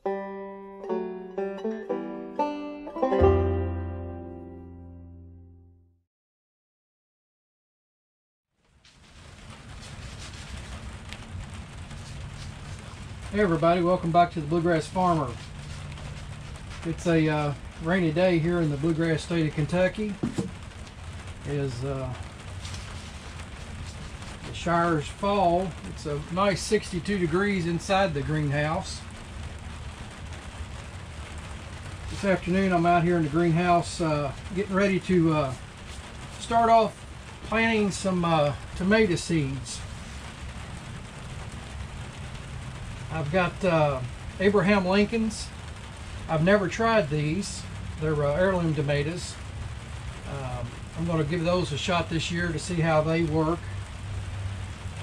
Hey everybody, welcome back to the Bluegrass Farmer. It's a rainy day here in the Bluegrass state of Kentucky. The showers fall. It's a nice 62 degrees inside the greenhouse. This afternoon I'm out here in the greenhouse getting ready to start off planting some tomato seeds. I've got Abraham Lincolns. I've never tried these. They're heirloom tomatoes. I'm going to give those a shot this year to see how they work.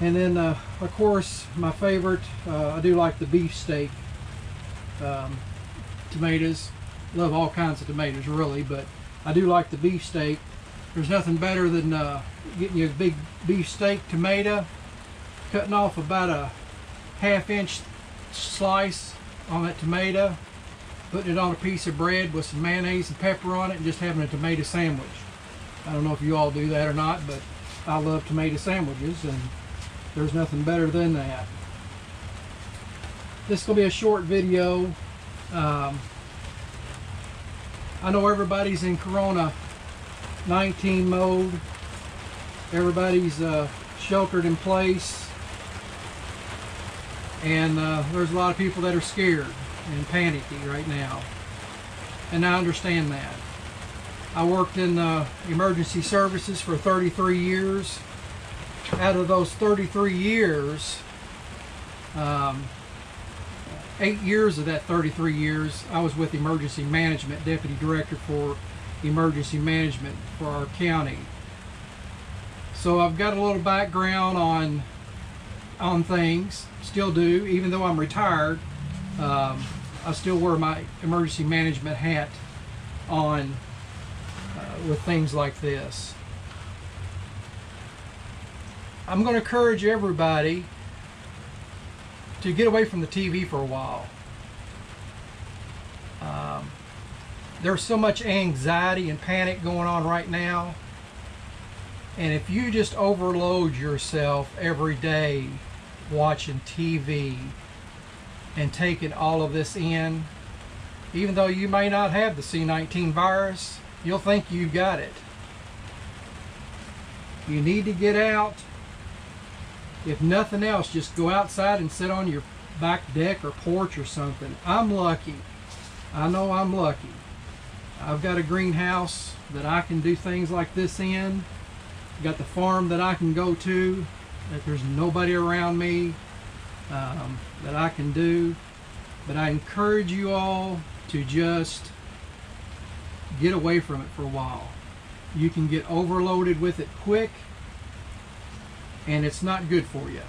And then, of course, my favorite, I do like the beefsteak tomatoes. Love all kinds of tomatoes, really, but I do like the beefsteak. There's nothing better than getting you a big beefsteak tomato, cutting off about a ½ inch slice on that tomato, putting it on a piece of bread with some mayonnaise and pepper on it, and just having a tomato sandwich. I don't know if you all do that or not, but I love tomato sandwiches, and there's nothing better than that. This will be a short video. I know everybody's in Corona-19 mode. Everybody's sheltered in place. And there's a lot of people that are scared and panicky right now. And I understand that. I worked in emergency services for 33 years. Out of those 33 years, 8 years of that 33 years, I was with emergency management, deputy director for emergency management for our county. So I've got a little background on things, still do, even though I'm retired. I still wear my emergency management hat on with things like this. I'm going to encourage everybody to get away from the TV for a while. There's so much anxiety and panic going on right now, and if you just overload yourself every day watching TV and taking all of this in, even though you may not have the C19 virus, you'll think you've got it. You need to get out. If nothing else, just go outside and sit on your back deck or porch or something. I'm lucky. I know I'm lucky. I've got a greenhouse that I can do things like this in. I've got the farm that I can go to, that there's nobody around me that I can do. But I encourage you all to just get away from it for a while. You can get overloaded with it quick, and it's not good for you.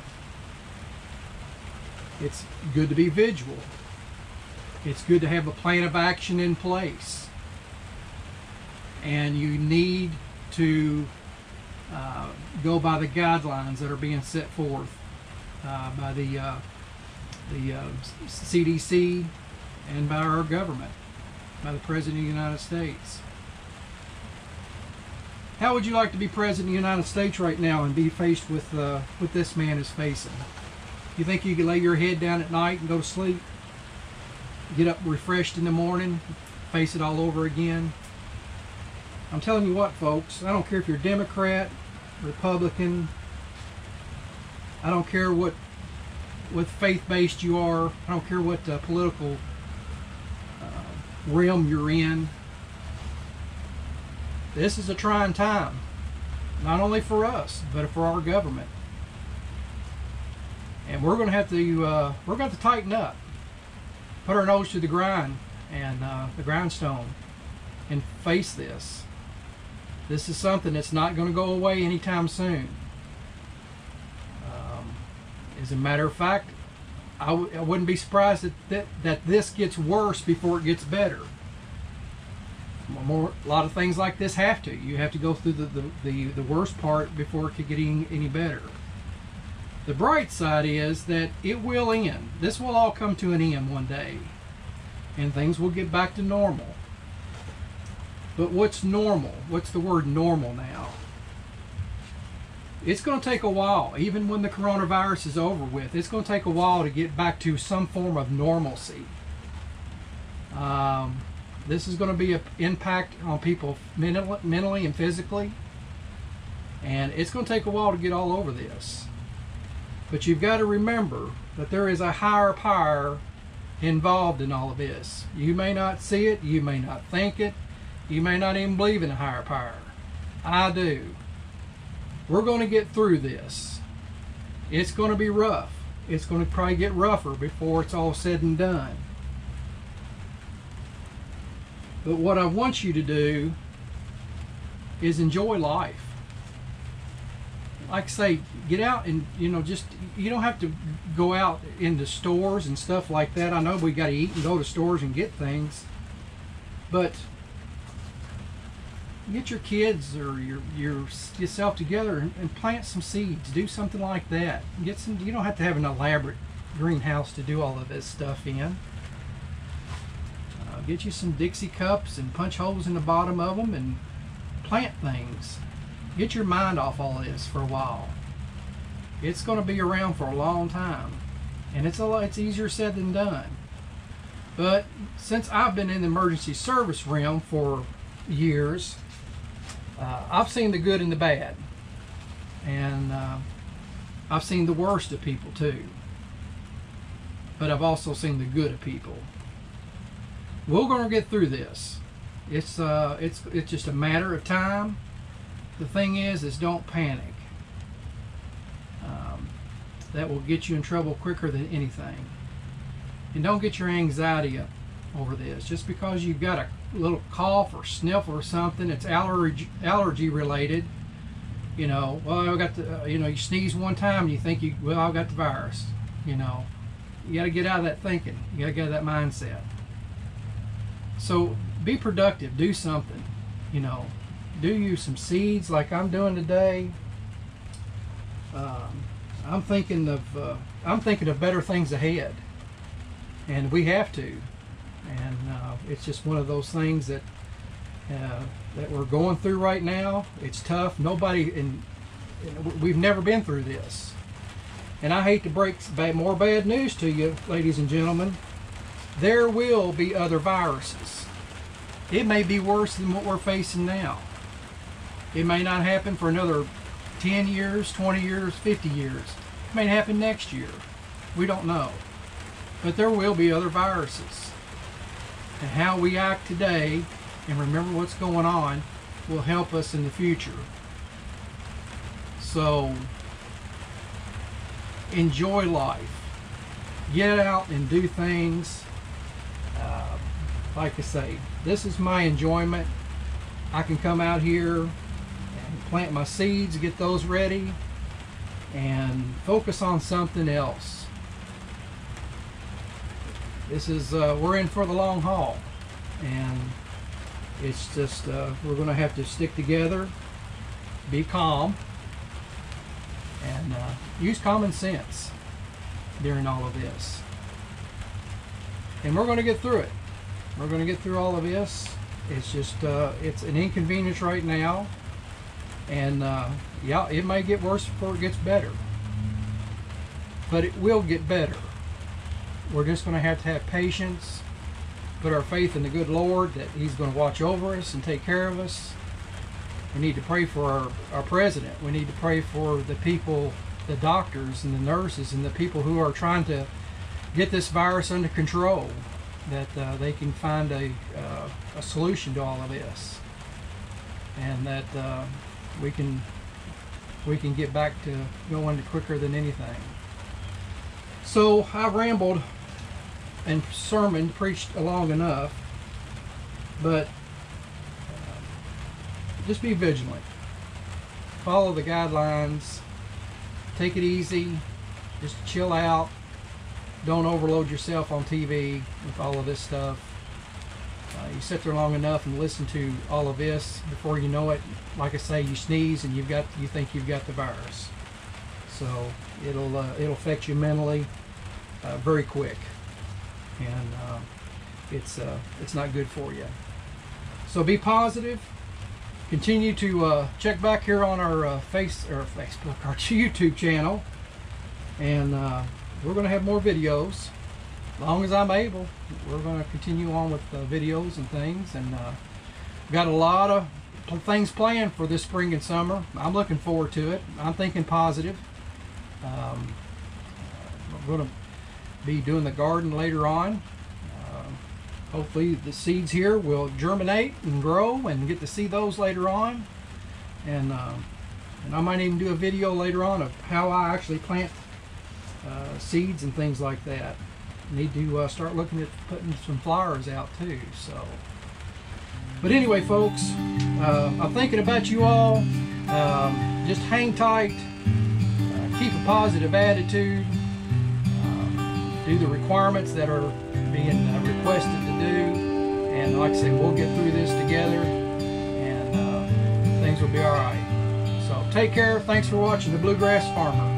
It's good to be vigilant. It's good to have a plan of action in place. And you need to go by the guidelines that are being set forth by the CDC and by our government, by the President of the United States. How would you like to be President of the United States right now and be faced with what this man is facing? You think you could lay your head down at night and go to sleep? Get up refreshed in the morning, face it all over again? I'm telling you what, folks, I don't care if you're Democrat, Republican, I don't care what faith-based you are, I don't care what political realm you're in. This is a trying time, not only for us, but for our government. And we're going to have to tighten up, put our nose to the grind and the grindstone, and face this. This is something that's not going to go away anytime soon. As a matter of fact, I wouldn't be surprised that this gets worse before it gets better. A lot of things like this have to. You have to go through the worst part before it could get any better. The bright side is that it will end. This will all come to an end one day. and things will get back to normal. But what's normal? What's the word normal now? It's going to take a while. Even when the coronavirus is over with, it's going to take a while to get back to some form of normalcy. This is going to be an impact on people mentally and physically, and it's going to take a while to get all over this. But you've got to remember that there is a higher power involved in all of this. You may not see it, you may not think it, you may not even believe in a higher power. I do. We're going to get through this. It's going to be rough. It's going to probably get rougher before it's all said and done. But what I want you to do is enjoy life. Like I say, get out and, just, you don't have to go out into stores and stuff like that. I know we got to eat and go to stores and get things, but get your kids or yourself together and plant some seeds. Do something like that. Get some. You don't have to have an elaborate greenhouse to do all of this stuff in. Get you some Dixie cups and punch holes in the bottom of them and plant things. Get your mind off all of this for a while. It's going to be around for a long time, and it's easier said than done. But since I've been in the emergency service realm for years, I've seen the good and the bad, and I've seen the worst of people too. But I've also seen the good of people. We're going to get through this. It's just a matter of time. The thing is don't panic. That will get you in trouble quicker than anything. And don't get your anxiety up over this. Just because you've got a little cough or sniffle or something, it's allergy related. Well, I got the, you sneeze one time and you think I've got the virus. You got to get out of that thinking. You got to get out of that mindset. So be productive. Do something. Do use some seeds like I'm doing today. I'm thinking of better things ahead, and we have to. And it's just one of those things that we're going through right now. It's tough. We've never been through this. And I hate to break more bad news to you, ladies and gentlemen. There will be other viruses. It may be worse than what we're facing now. It may not happen for another 10 years, 20 years, 50 years. It may happen next year. We don't know. But there will be other viruses. And how we act today and remember what's going on will help us in the future. So enjoy life. Get out and do things. Like I say, this is my enjoyment. I can come out here and plant my seeds, get those ready, and focus on something else. This is we're in for the long haul, and it's just we're going to have to stick together, be calm, and use common sense during all of this. And we're going to get through it. We're going to get through all of this. It's just it's an inconvenience right now, and yeah, it may get worse before it gets better, but it will get better. We're just going to have patience, put our faith in the good Lord that He's going to watch over us and take care of us. We need to pray for our president. We need to pray for the people, the doctors and the nurses and the people who are trying to get this virus under control, that they can find a solution to all of this, and that we can get back to going quicker than anything. So I rambled and preached long enough, but just be vigilant. Follow the guidelines. Take it easy. Just chill out. Don't overload yourself on TV with all of this stuff. You sit there long enough and listen to all of this, before you know it, like I say, you sneeze and you think you've got the virus. So it'll affect you mentally very quick. And it's not good for you. So be positive. Continue to check back here on our Facebook, our YouTube channel, and we're going to have more videos. As long as I'm able, we're going to continue on with videos and things, and got a lot of things planned for this spring and summer. I'm looking forward to it. I'm thinking positive. We're going to be doing the garden later on. Hopefully the seeds here will germinate and grow, and get to see those later on. And I might even do a video later on of how I actually plant seeds and things like that. Need to start looking at putting some flowers out too. So, but anyway, folks, I'm thinking about you all. Just hang tight, keep a positive attitude, do the requirements that are being requested to do, and like I said, we'll get through this together, and things will be all right. So take care. Thanks for watching the Bluegrass Farmer.